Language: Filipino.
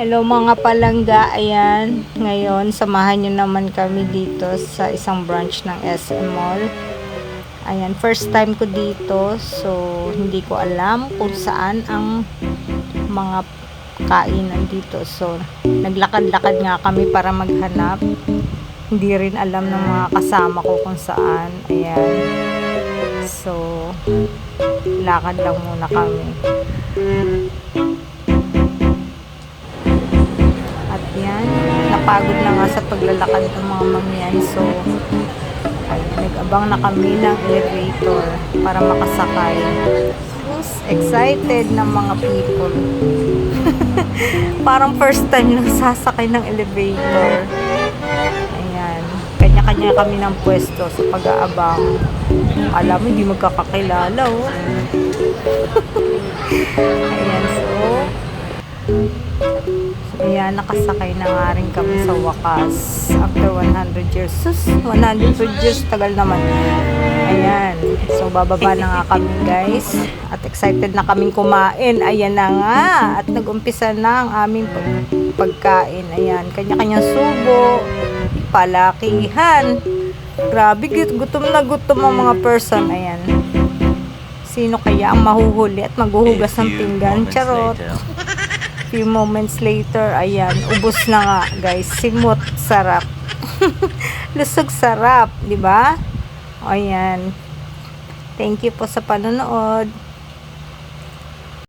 Hello mga palangga, ayan, ngayon samahan nyo naman kami dito sa isang branch ng SM Mall. Ayan, first time ko dito, so hindi ko alam kung saan ang mga kainan dito. So naglakad-lakad nga kami para maghanap, hindi rin alam ng mga kasama ko kung saan. Ayan, so lakad lang muna kami. Yan, napagod na nga sa paglalakad ng mga mangyan, so nag-abang na kami ng elevator para makasakay. Excited ng mga people. Parang first time lang sasakay ng elevator. Ayan, kanya-kanya kami ng pwesto sa pag-aabang. Alam mo, hindi magkakakilala, oh. Ayan, so ayan, nakasakay na nga rin kami sa wakas after 100 years. Sus, 100 years, tagal naman. Ayan, so bababa na nga kami, guys, at excited na kaming kumain. Ayan na nga, at nag-umpisa na ang aming pagkain. Ayan, kanya-kanyang subo, palakihan. Grabe, gutom na gutom ang mga person. Ayan, sino kaya ang mahuhuli at maghuhugas ng pinggan? Charot. Few moments later, ayan, ubos na nga, guys. Simot, sarap. Lusog, sarap, di ba? Ayan. Thank you po sa panonood.